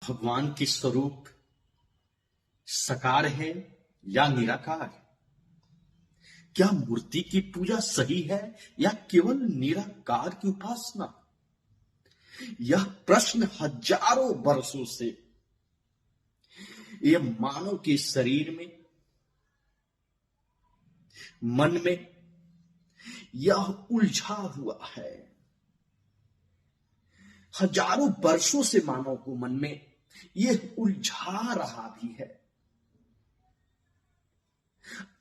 भगवान के स्वरूप साकार है या निराकार है? क्या मूर्ति की पूजा सही है या केवल निराकार की उपासना? यह प्रश्न हजारों वर्षों से यह मानव के शरीर में, मन में यह उलझा हुआ है। हजारों वर्षों से मानव को मन में यह उलझा रहा भी है।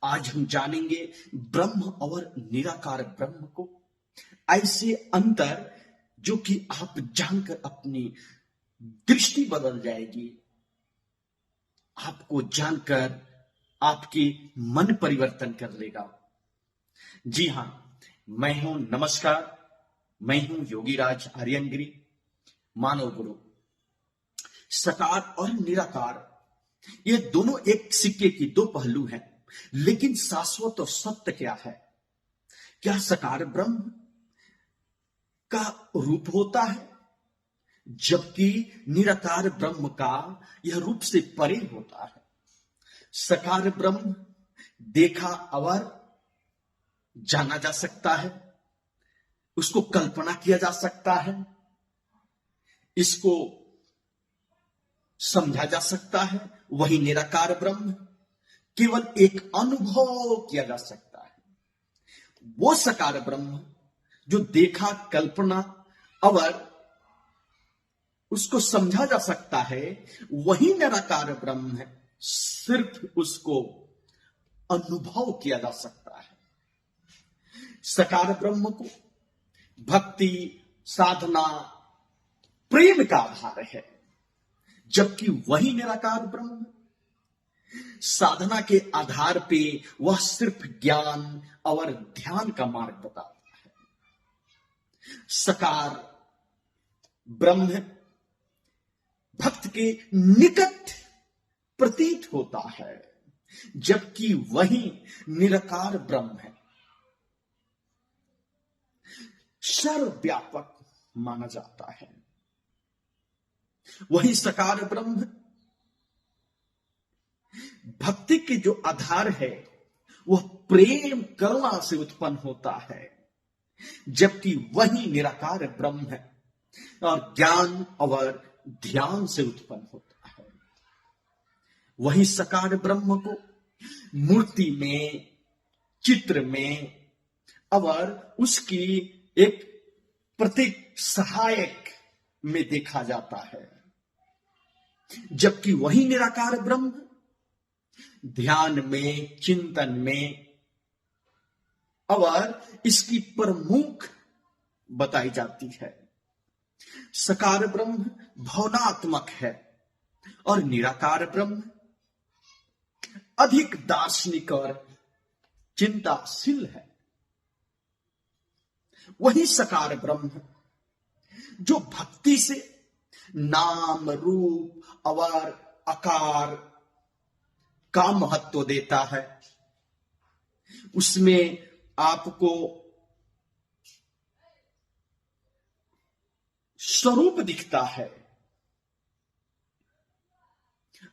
आज हम जानेंगे ब्रह्म और निराकार ब्रह्म को, ऐसे अंतर जो कि आप जानकर अपनी दृष्टि बदल जाएगी, आपको जानकर आपकी मन परिवर्तन कर लेगा। जी हां, मैं हूं, नमस्कार, मैं हूं योगीराज आर्यनगिरी, मानव गुरु। साकार और निराकार ये दोनों एक सिक्के की दो पहलू हैं, लेकिन शाश्वत और सत्य क्या है? क्या साकार ब्रह्म का रूप होता है, जबकि निराकार ब्रह्म का यह रूप से परे होता है? साकार ब्रह्म देखा और जाना जा सकता है, उसको कल्पना किया जा सकता है, इसको समझा जा सकता है। वही निराकार ब्रह्म केवल एक अनुभव किया जा सकता है। वो साकार ब्रह्म जो देखा, कल्पना और उसको समझा जा सकता है, वही निराकार ब्रह्म है, सिर्फ उसको अनुभव किया जा सकता है। साकार ब्रह्म को भक्ति, साधना, प्रेम का आधार है, जबकि वही निराकार ब्रह्म साधना के आधार पे वह सिर्फ ज्ञान और ध्यान का मार्ग बताता है। साकार ब्रह्म भक्त के निकट प्रतीत होता है, जबकि वही निराकार ब्रह्म है, सर्वव्यापक माना जाता है। वही साकार ब्रह्म भक्ति के जो आधार है वह प्रेम, करुणा से उत्पन्न होता है, जबकि वही निराकार ब्रह्म है और ज्ञान और ध्यान से उत्पन्न होता है। वही साकार ब्रह्म को मूर्ति में, चित्र में और उसकी एक प्रतीक सहायक में देखा जाता है, जबकि वही निराकार ब्रह्म ध्यान में, चिंतन में और इसकी प्रमुख बताई जाती है। साकार ब्रह्म भावनात्मक है और निराकार ब्रह्म अधिक दार्शनिक और चिंताशील है। वही साकार ब्रह्म जो भक्ति से नाम, रूप और आकार का महत्व देता है, उसमें आपको स्वरूप दिखता है,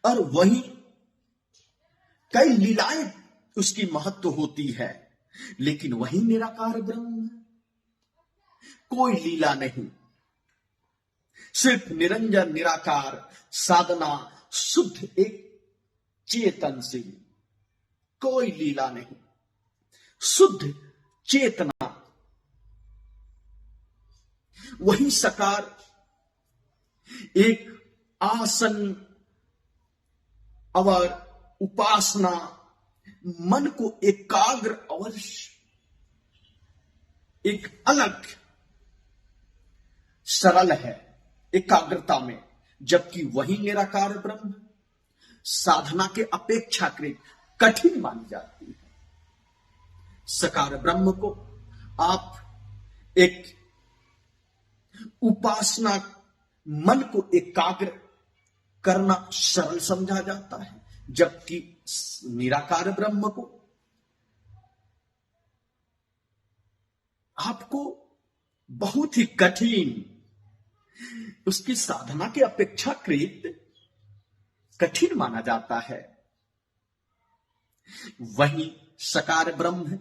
और वही कई लीलाएं उसकी महत्व होती है। लेकिन वही निराकार ब्रह्म कोई लीला नहीं, सिर्फ निरंजन निराकार साधना, शुद्ध एक चेतन से, कोई लीला नहीं, शुद्ध चेतना। वही साकार एक आसन और उपासना, मन को एकाग्र और एक अलग सरल है एकाग्रता में, जबकि वही निराकार ब्रह्म साधना के अपेक्षाकृत कठिन मानी जाती है। साकार ब्रह्म को आप एक उपासना, मन को एकाग्र करना सरल समझा जाता है, जबकि निराकार ब्रह्म को आपको बहुत ही कठिन, उसकी साधना के अपेक्षाकृत कठिन माना जाता है, वहीं सकार ब्रह्म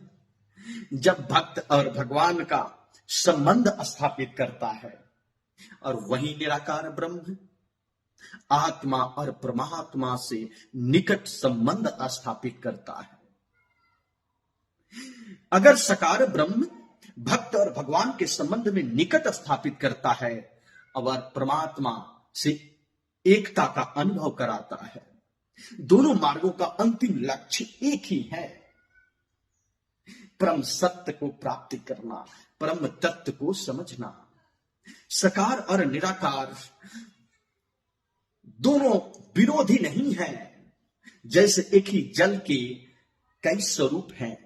जब भक्त और भगवान का संबंध स्थापित करता है, और वहीं निराकार ब्रह्म आत्मा और परमात्मा से निकट संबंध स्थापित करता है। अगर सकार ब्रह्म भक्त और भगवान के संबंध में निकट स्थापित करता है और परमात्मा से एकता का अनुभव कराता है, दोनों मार्गों का अंतिम लक्ष्य एक ही है, परम सत्य को प्राप्ति करना, परम तत्व को समझना। सकार और निराकार दोनों विरोधी नहीं हैं। जैसे एक ही जल के कई स्वरूप हैं,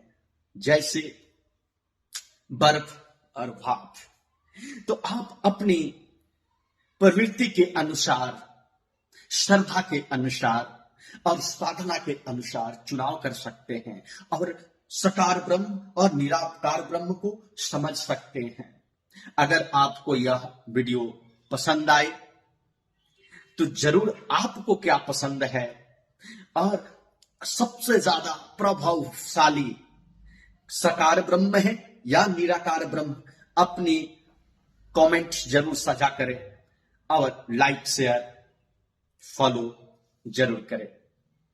जैसे बर्फ और भाप। तो आप अपनी प्रवृत्ति के अनुसार, श्रद्धा के अनुसार और साधना के अनुसार चुनाव कर सकते हैं और सकार ब्रह्म और निराकार ब्रह्म को समझ सकते हैं। अगर आपको यह वीडियो पसंद आए तो जरूर आपको क्या पसंद है और सबसे ज्यादा प्रभावशाली सकार ब्रह्म है या निराकार ब्रह्म, अपनी कमेंट जरूर साझा करें और लाइक शेयर फॉलो जरूर करें।